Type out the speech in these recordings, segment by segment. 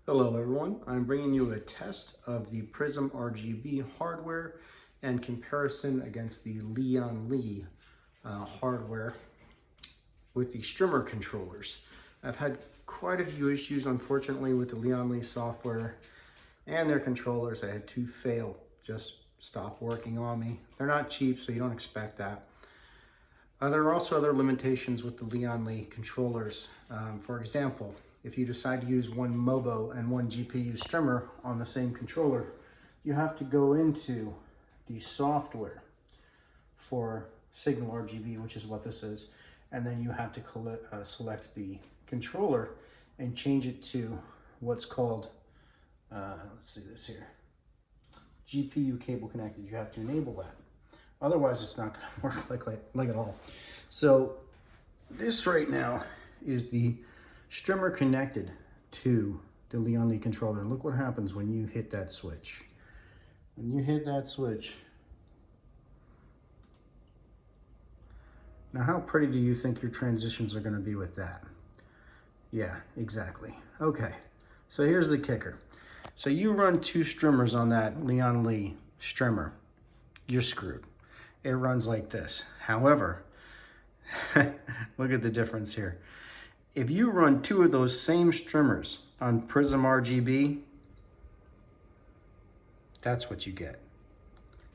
Hello everyone, I'm bringing you a test of the Prism RGB hardware and comparison against the Lian hardware with the strimmer controllers. I've had quite a few issues unfortunately with the Lian software and their controllers. I had two fail, just stop working on me. They're not cheap, so you don't expect that. There are also other limitations with the Lian controllers. For example, if you decide to use one MOBO and one GPU strimmer on the same controller, you have to go into the software for Signal RGB, which is what this is, and then you have to select the controller and change it to what's called, let's see this here, GPU cable connected. You have to enable that. Otherwise, it's not going to work like at all. So this right now is the strimmer connected to the Lian controller. Look what happens when you hit that switch. When you hit that switch, now how pretty do you think your transitions are going to be with that? Yeah, exactly. Okay, so here's the kicker. So you run two strimmers on that Lian strimmer, you're screwed. It runs like this. However, look at the difference here. If you run two of those same strimmers on Prism RGB, that's what you get.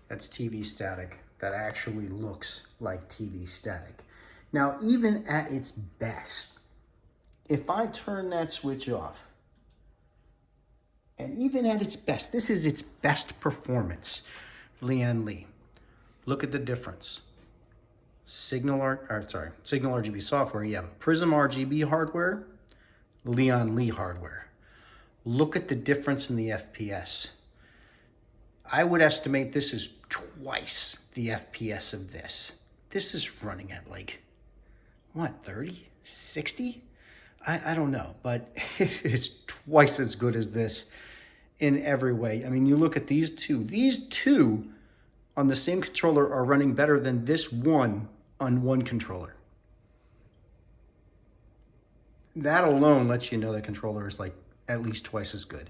That's TV static. That actually looks like TV static. Now, even at its best, if I turn that switch off, and even at its best, this is its best performance, look at the difference. Signal RGB software, you have Prism RGB hardware, Lian hardware. Look at the difference in the FPS. I would estimate this is twice the FPS of this. This is running at like, what, 30, 60? I don't know, but it is twice as good as this in every way. I mean, you look at these two on the same controller are running better than this one on one controller. That alone lets you know the controller is like at least twice as good.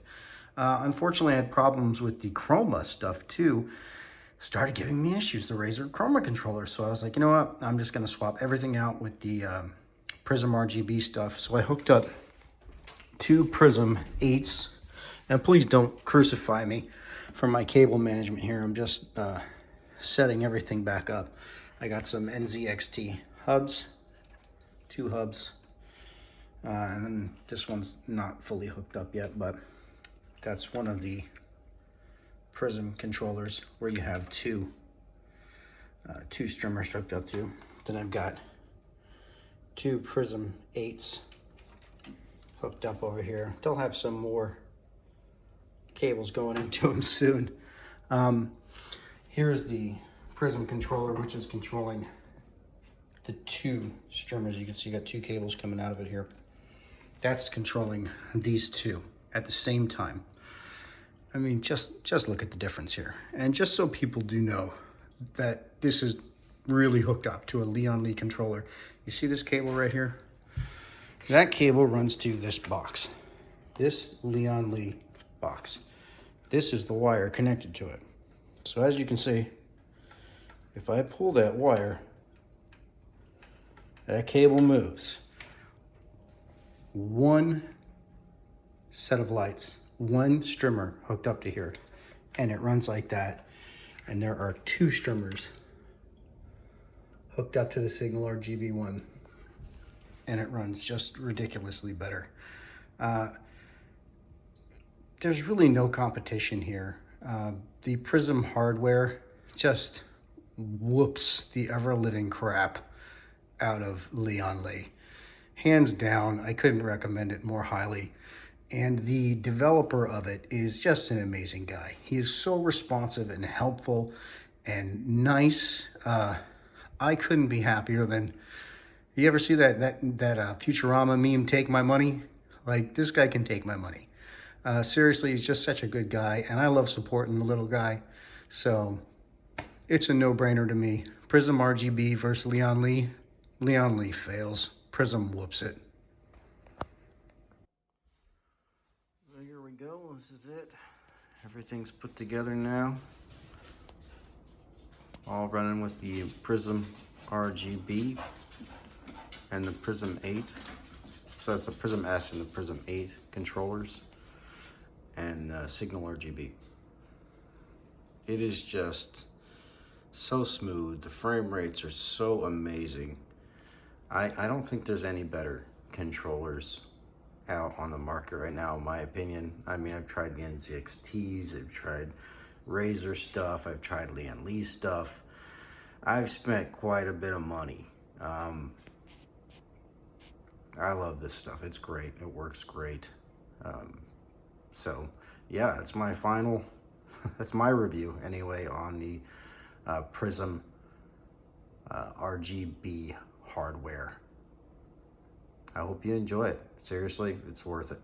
Unfortunately, I had problems with the Chroma stuff too. Started giving me issues, the Razer Chroma controller. So I was like, you know what? I'm just gonna swap everything out with the Prism RGB stuff. So I hooked up two Prism 8s. And please don't crucify me for my cable management here. I'm just setting everything back up. I got some NZXT hubs, two hubs, and then this one's not fully hooked up yet, but that's one of the Prism controllers where you have two strimmers hooked up to. Then I've got two Prism 8s hooked up over here. They'll have some more cables going into them soon. Here's the Prism controller, which is controlling the two strimmers. You can see you got two cables coming out of it here. That's controlling these two at the same time. I mean, just look at the difference here. And just so people do know that this is really hooked up to a Lian controller. You see this cable right here? That cable runs to this box, this Lian box. This is the wire connected to it. So as you can see, if I pull that wire, that cable moves. One set of lights, one strimmer hooked up to here, and it runs like that. And there are two strimmers hooked up to the Signal RGB one, and it runs just ridiculously better. There's really no competition here. The Prism hardware just whoops the ever-living crap out of Lian. Hands down, I couldn't recommend it more highly. And the developer of it is just an amazing guy. He is so responsive and helpful and nice. I couldn't be happier than, you ever see that Futurama meme, "Take my money"? Like, this guy can take my money. Seriously, he's just such a good guy, and I love supporting the little guy. So it's a no-brainer to me. Prism RGB versus Lian. Lian fails. Prism whoops it. we go, this is it. Everything's put together now. All running with the Prism RGB and the Prism 8. So that's the Prism S and the Prism 8 controllers and Signal RGB. It is just so smooth. The frame rates are so amazing. I don't think there's any better controllers out on the market right now, in my opinion. I mean, I've tried the NZXTs, I've tried Razer stuff, I've tried Lian Li stuff. I've spent quite a bit of money. I love this stuff. It's great. It works great. So yeah, that's my final, that's my review anyway on the Prism RGB hardware. I hope you enjoy it. Seriously, it's worth it.